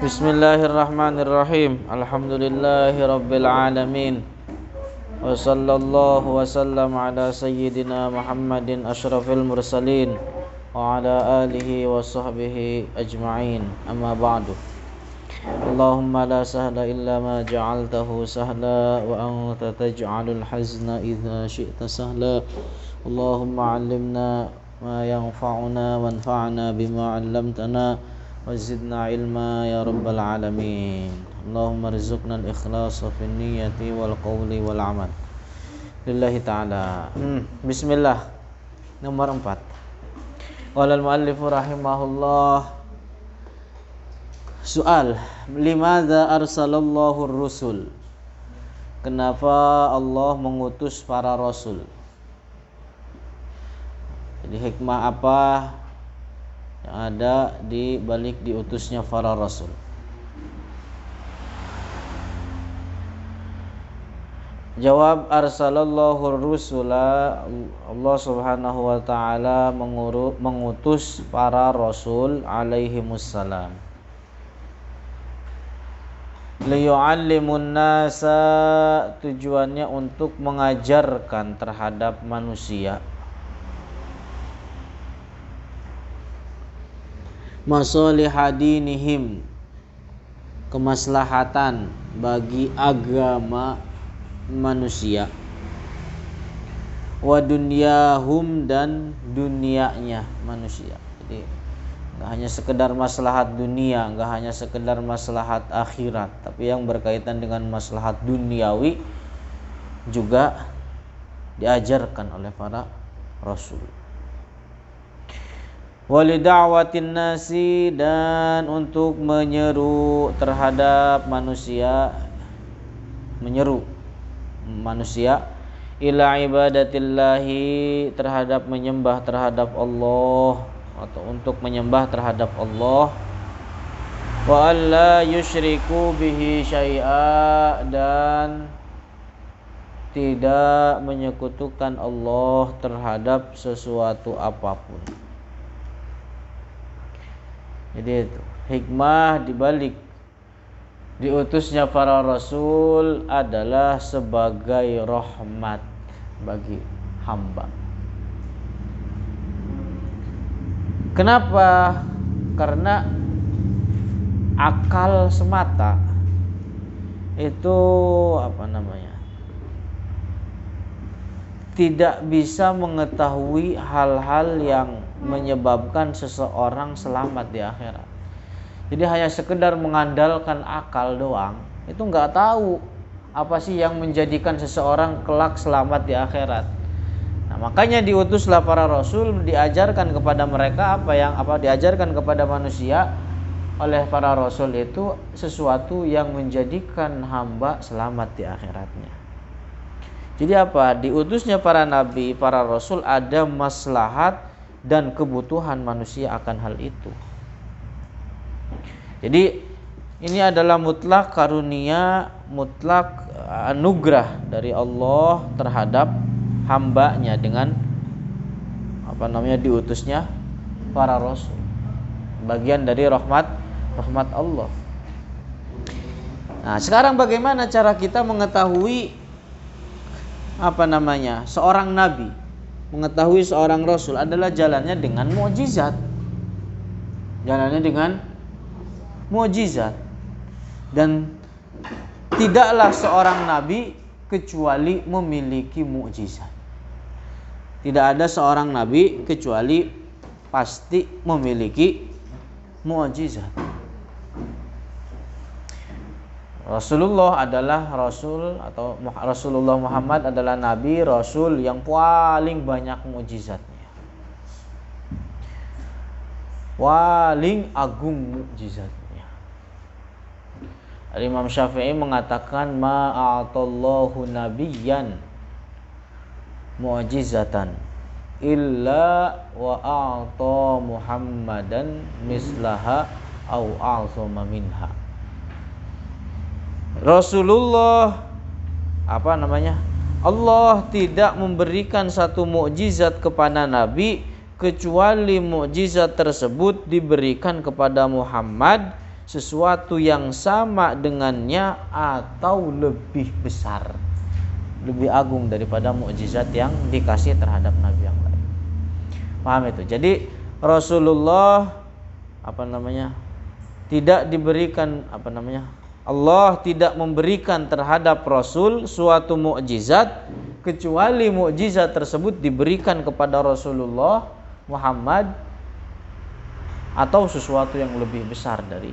Bismillahirrahmanirrahim. Alhamdulillahirabbil alamin. Wa sallallahu wa sallam ala sayyidina Muhammadin asyrafil mursalin wa ala alihi wa sahbihi ajma'in. Amma ba'du. Allahumma la sahla illa ma ja'altahu sahla wa anta taj'alul hazna idza syi'ta sahla. Allahumma 'allimna ma yanfa'una wanfa'na bima 'allamtana wazidna ilma ya rabbal alamin. Allahumma rizqna al-ikhlasa fin niyyati wal qawli wal amal lillahi ta'ala. Bismillah. Nomor 4. Qala al-muallif rahimahullah. Soal, limadza arsalallahu ar-rusul? Kenapa Allah mengutus para rasul? Jadi hikmah apa yang ada di balik diutusnya para rasul? Jawab, arsalallahu rusula, Allah subhanahu wa ta'ala mengutus para rasul alaihimussalam liyu'allimun nasa, tujuannya untuk mengajarkan terhadap manusia masalihadinihim, kemaslahatan bagi agama manusia, wa dunyahum, dan dunianya manusia. Jadi enggak hanya sekedar maslahat dunia, enggak hanya sekedar maslahat akhirat, tapi yang berkaitan dengan maslahat duniawi juga diajarkan oleh para rasul. Walida'watin nasi, dan untuk menyeru terhadap manusia, menyeru manusia ila ibadatillahi, terhadap menyembah terhadap Allah, atau untuk menyembah terhadap Allah, wa alla yusyriku bihi syai'a, dan tidak menyekutukan Allah terhadap sesuatu apapun. Jadi itu hikmah dibalik diutusnya para rasul adalah sebagai rahmat bagi hamba. Kenapa? Karena akal semata itu tidak bisa mengetahui hal-hal yang menyebabkan seseorang selamat di akhirat. Jadi hanya sekedar mengandalkan akal doang, itu nggak tahu apa sih yang menjadikan seseorang kelak selamat di akhirat. Nah, makanya diutuslah para rasul, diajarkan kepada mereka apa diajarkan kepada manusia oleh para rasul itu sesuatu yang menjadikan hamba selamat di akhiratnya. Jadi apa? Diutusnya para nabi, para rasul ada maslahat dan kebutuhan manusia akan hal itu. Jadi ini adalah mutlak karunia, mutlak anugerah dari Allah terhadap hambanya dengan diutusnya para rasul. Bagian dari rahmat Allah. Nah, sekarang bagaimana cara kita mengetahui seorang nabi, mengetahui seorang rasul? Adalah jalannya dengan mukjizat. Jalannya dengan mukjizat. Dan tidaklah seorang nabi kecuali memiliki mukjizat. Tidak ada seorang nabi kecuali pasti memiliki mukjizat. Rasulullah adalah rasul, atau Rasulullah Muhammad adalah nabi rasul yang paling banyak mukjizatnya, paling agung mukjizatnya. Imam Syafi'i mengatakan ma'atallahu nabiyyan mu'jizatan illa wa a'ta Muhammadan mislaha au a'zama minha. Rasulullah Allah tidak memberikan satu mukjizat kepada nabi kecuali mukjizat tersebut diberikan kepada Muhammad sesuatu yang sama dengannya atau lebih besar, lebih agung daripada mukjizat yang dikasih terhadap nabi yang lain. Paham itu? Jadi Rasulullah tidak diberikan Allah tidak memberikan terhadap Rasul suatu mukjizat kecuali mukjizat tersebut diberikan kepada Rasulullah Muhammad atau sesuatu yang lebih besar dari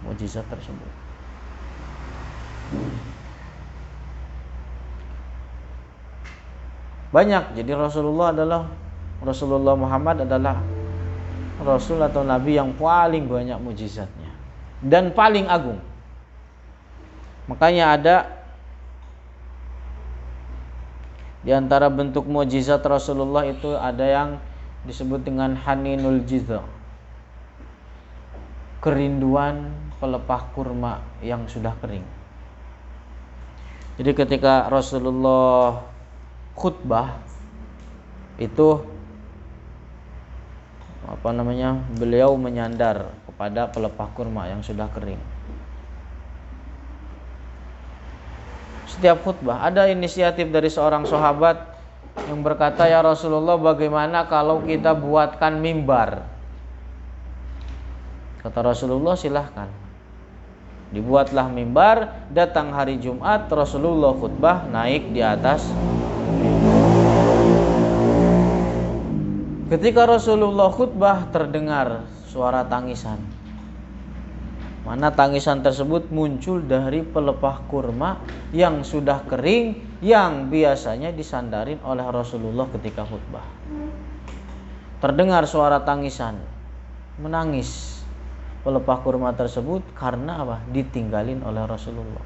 mukjizat tersebut. Banyak. Jadi Rasulullah Muhammad adalah Rasul atau Nabi yang paling banyak mukjizatnya dan paling agung. Makanya ada di antara bentuk mukjizat Rasulullah itu ada yang disebut dengan haninul jidha, kerinduan pelepah kurma yang sudah kering. Jadi ketika Rasulullah khutbah itu beliau menyandar kepada pelepah kurma yang sudah kering. Setiap khutbah ada inisiatif dari seorang sahabat yang berkata, "Ya Rasulullah, bagaimana kalau kita buatkan mimbar?" Kata Rasulullah, "Silahkan." Dibuatlah mimbar. Datang hari Jumat, Rasulullah khutbah naik di atas mimbar. Ketika Rasulullah khutbah terdengar suara tangisan. Mana tangisan tersebut muncul dari pelepah kurma yang sudah kering yang biasanya disandarin oleh Rasulullah ketika khutbah. Terdengar suara tangisan, menangis pelepah kurma tersebut karena apa? Ditinggalin oleh Rasulullah.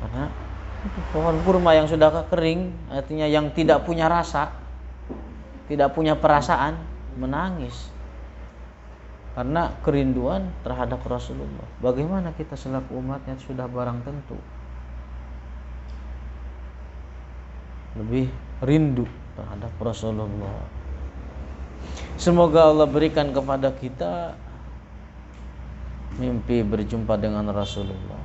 Karena pohon kurma yang sudah kering, artinya yang tidak punya rasa, tidak punya perasaan, menangis karena kerinduan terhadap Rasulullah. Bagaimana kita selaku umatnya sudah barang tentu lebih rindu terhadap Rasulullah. Semoga Allah berikan kepada kita mimpi berjumpa dengan Rasulullah.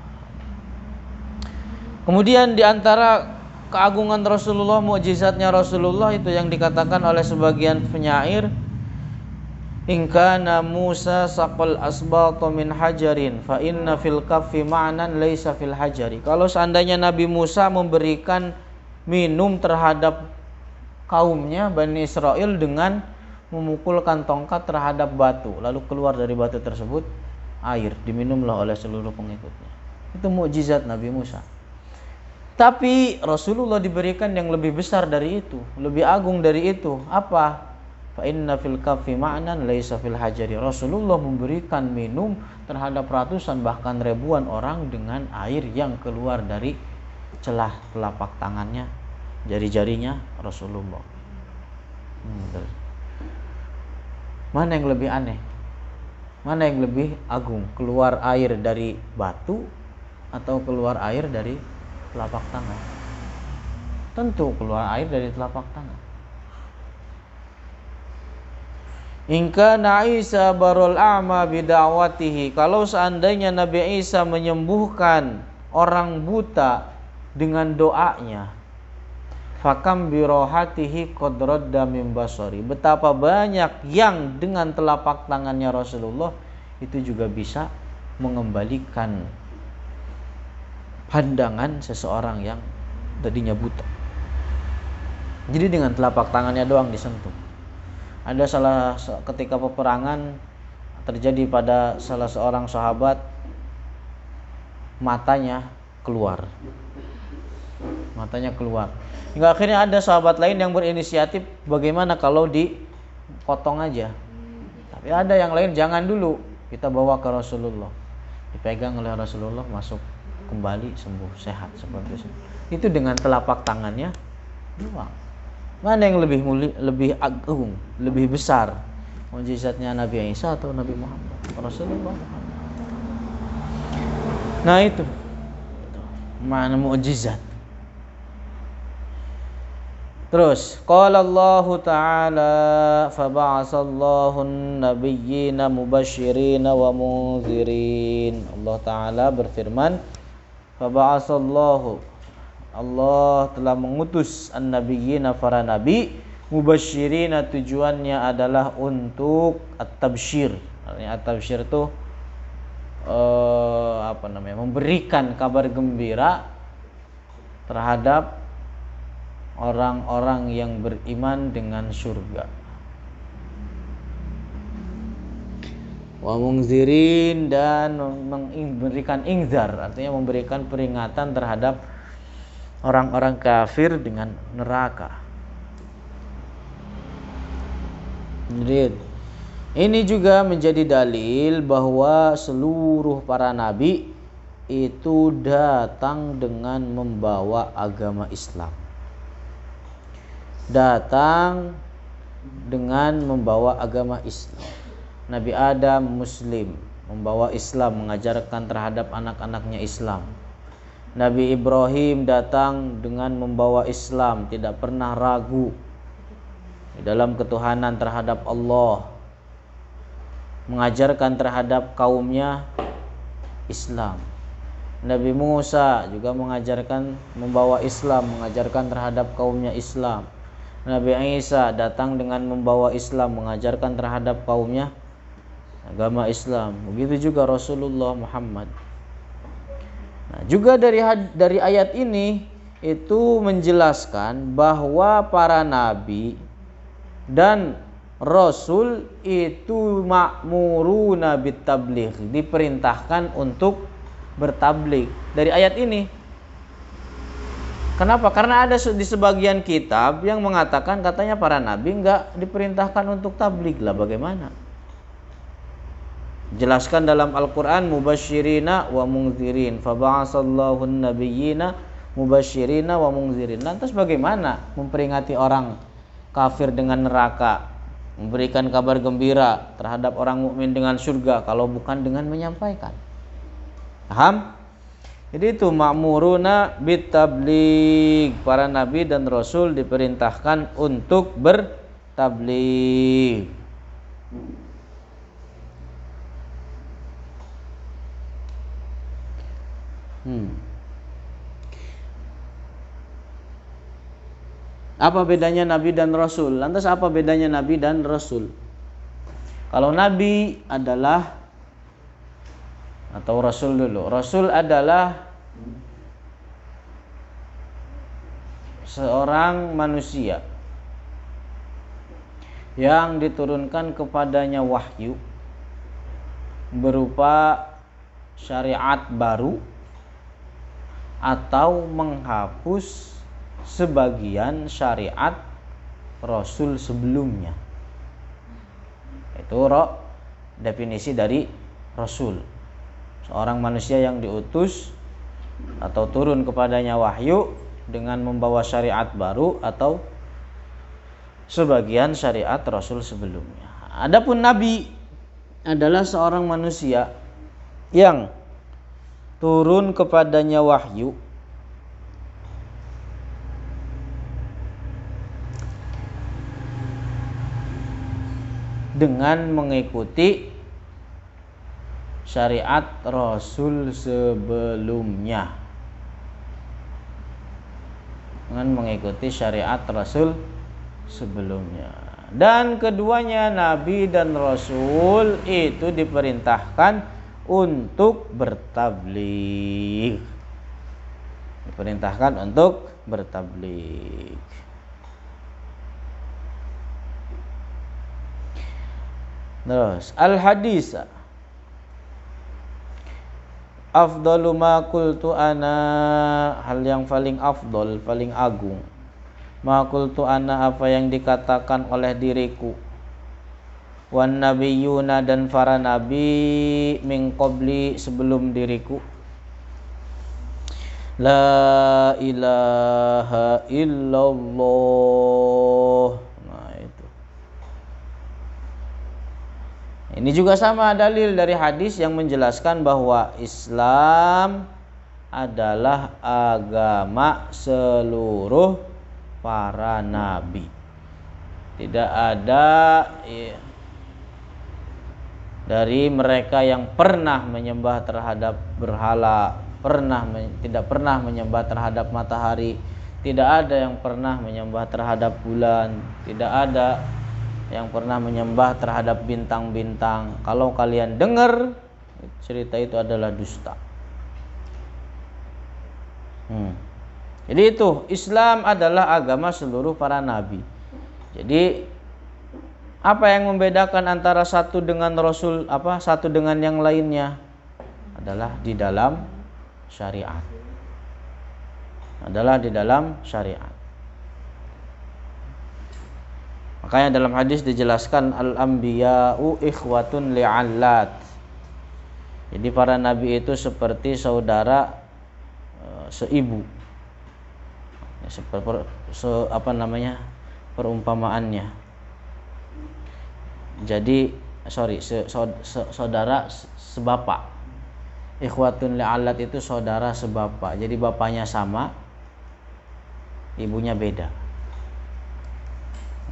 Kemudian di antara keagungan Rasulullah, mukjizatnya Rasulullah itu yang dikatakan oleh sebagian penyair, "In kana Musa saqal asbata min hajarin fa inna fil kaffi ma'nan laisa fil hajari." Kalau seandainya Nabi Musa memberikan minum terhadap kaumnya Bani Israel dengan memukulkan tongkat terhadap batu, lalu keluar dari batu tersebut air, diminumlah oleh seluruh pengikutnya. Itu mukjizat Nabi Musa. Tapi Rasulullah diberikan yang lebih besar dari itu, lebih agung dari itu. Apa? Fa inna fil kaffi ma'nan laisa fil hajari. Rasulullah memberikan minum terhadap ratusan bahkan ribuan orang dengan air yang keluar dari celah telapak tangannya, jari-jarinya Rasulullah. Mana yang lebih aneh? Mana yang lebih agung? Keluar air dari batu atau keluar air dari telapak tangan? Tentu keluar air dari telapak tangan. Inka Isa barul a'ma bida'watihi. Kalau seandainya Nabi Isa menyembuhkan orang buta dengan doanya, fakam birohatihi qadradda min basari. Betapa banyak yang dengan telapak tangannya Rasulullah itu juga bisa mengembalikan pandangan seseorang yang tadinya buta. Jadi dengan telapak tangannya doang disentuh. Ada ketika peperangan terjadi pada salah seorang sahabat, matanya keluar. Hingga akhirnya ada sahabat lain yang berinisiatif, bagaimana kalau dipotong aja. Tapi ada yang lain, jangan dulu, kita bawa ke Rasulullah. Dipegang oleh Rasulullah, masuk kembali, sembuh, sehat seperti itu. Itu dengan telapak tangannya doang. Mana yang lebih mulia, lebih agung, lebih besar? Mukjizatnya Nabi Isa atau Nabi Muhammad? Rasulullah Muhammad. Nah itu mana mukjizat. Terus qala Allah Ta'ala fa ba'asallahu an-nabiyyina mubasysyirin wa mundzirin. Allah Ta'ala berfirman, fa ba'asallahu, Allah telah mengutus an-nabiyyina, para nabi, mubasysyirina, tujuannya adalah untuk at-tabsyir. Artinya at-tabsyir itu memberikan kabar gembira terhadap orang-orang yang beriman dengan surga. Wa mungzirin, dan memberikan ingzar, artinya memberikan peringatan terhadap orang-orang kafir dengan neraka. Jadi ini juga menjadi dalil bahwa seluruh para nabi itu datang dengan membawa agama Islam. Datang dengan membawa agama Islam. Nabi Adam Muslim, membawa Islam, mengajarkan terhadap anak-anaknya Islam. Nabi Ibrahim datang dengan membawa Islam, tidak pernah ragu di dalam ketuhanan terhadap Allah, mengajarkan terhadap kaumnya Islam. Nabi Musa juga mengajarkan, membawa Islam, mengajarkan terhadap kaumnya Islam. Nabi Isa datang dengan membawa Islam, mengajarkan terhadap kaumnya agama Islam. Begitu juga Rasulullah Muhammad. Nah, juga dari ayat ini itu menjelaskan bahwa para nabi dan rasul itu ma'muruna bitabligh, diperintahkan untuk bertabligh. Dari ayat ini. Kenapa? Karena ada di sebagian kitab yang mengatakan katanya para nabi enggak diperintahkan untuk tabligh. Lah bagaimana? Jelaskan dalam Al-Qur'an, mubasysyirina wa mungdzirin, fa ba'asallahu an-nabiyyina mubasysyirina wa mungdzirin. Lantas bagaimana memperingati orang kafir dengan neraka, memberikan kabar gembira terhadap orang mukmin dengan surga kalau bukan dengan menyampaikan? Paham? Jadi itu ma'muruna bitabligh, para nabi dan rasul diperintahkan untuk bertabligh. Apa bedanya nabi dan rasul? Lantas apa bedanya nabi dan rasul? Kalau nabi adalah, atau rasul dulu. Rasul adalah seorang manusia yang diturunkan kepadanya wahyu berupa syariat baru atau menghapus sebagian syariat rasul sebelumnya. Itu definisi dari rasul. Seorang manusia yang diutus atau turun kepadanya wahyu dengan membawa syariat baru atau sebagian syariat rasul sebelumnya. Adapun nabi adalah seorang manusia yang turun kepadanya wahyu dengan mengikuti syariat rasul sebelumnya. Dengan mengikuti syariat rasul sebelumnya. Dan keduanya, nabi dan rasul, itu diperintahkan untuk bertabligh. Diperintahkan untuk bertabligh. Terus al-hadis, afdalu ma qultu ana, hal yang paling afdal, paling agung, ma qultu ana, apa yang dikatakan oleh diriku, wan nabiyuna, dan para nabi, min qabli, sebelum diriku, la ilaha illallah. Ini juga sama dalil dari hadis yang menjelaskan bahwa Islam adalah agama seluruh para nabi. Tidak ada dari mereka yang pernah menyembah terhadap berhala, tidak pernah menyembah terhadap matahari, tidak ada yang pernah menyembah terhadap bulan, tidak ada yang pernah menyembah terhadap bintang-bintang. Kalau kalian dengar cerita itu adalah dusta. Jadi itu, Islam adalah agama seluruh para nabi. Jadi apa yang membedakan antara satu dengan rasul, satu dengan yang lainnya adalah di dalam syariat. Makanya dalam hadis dijelaskan al-anbiya'u ikhwatun li'allat. Jadi para nabi itu seperti saudara seibu. Perumpamaannya. Jadi saudara sebapak. Ikhwatun li'allat itu saudara sebapak. Jadi bapaknya sama, ibunya beda.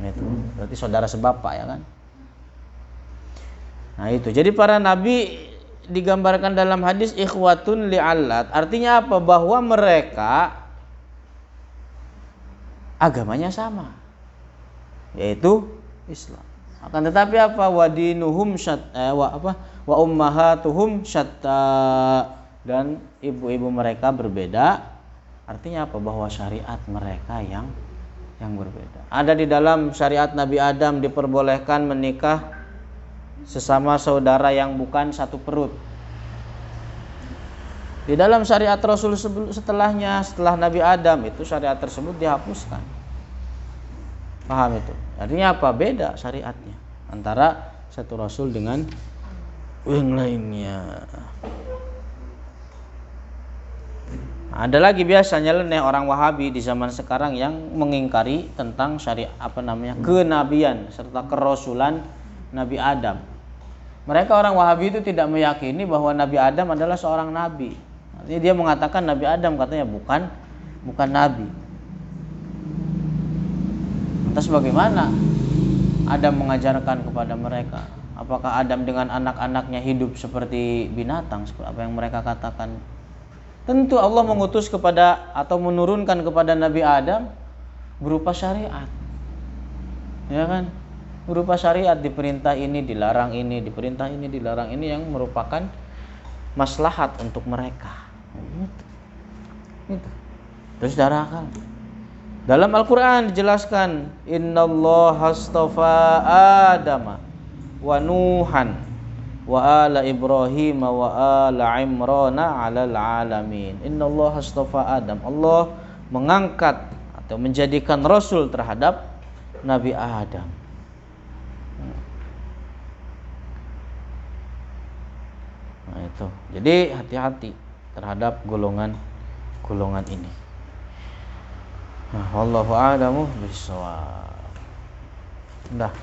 Itu berarti saudara sebapak, ya kan? Nah itu. Jadi para nabi digambarkan dalam hadis ikhwatun li'allat. Artinya apa? Bahwa mereka agamanya sama, yaitu Islam. Akan tetapi apa? Wadinuhum wa ummahatuhum syatta, dan ibu-ibu mereka berbeda. Artinya apa? Bahwa syariat mereka yang berbeda. Ada di dalam syariat Nabi Adam diperbolehkan menikah sesama saudara yang bukan satu perut. Di dalam syariat Rasul setelahnya, setelah Nabi Adam, itu syariat tersebut dihapuskan. Paham itu? Artinya apa? Beda syariatnya antara satu Rasul dengan yang lainnya. Ada lagi biasanya nyeleneh orang Wahabi di zaman sekarang yang mengingkari tentang syariat kenabian serta kerasulan Nabi Adam. Mereka orang Wahabi itu tidak meyakini bahwa Nabi Adam adalah seorang nabi. Artinya dia mengatakan Nabi Adam katanya bukan nabi. Lantas bagaimana Adam mengajarkan kepada mereka? Apakah Adam dengan anak-anaknya hidup seperti binatang, seperti apa yang mereka katakan? Tentu Allah mengutus kepada atau menurunkan kepada Nabi Adam berupa syariat. Ya kan? Berupa syariat, diperintah ini, dilarang ini, diperintah ini, dilarang ini, yang merupakan maslahat untuk mereka. Itu. Terus darahkan. Dalam Al-Quran dijelaskan, Innallaha astafa Adama wa Nuhan wa ala Ibrahim wa ala Imrana 'alal alamin. Innallaha astafa Adam. Allah mengangkat atau menjadikan rasul terhadap Nabi Adam. Nah itu. Jadi hati-hati terhadap golongan ini. Nah, wallahu a'lamu bishawab. Dah.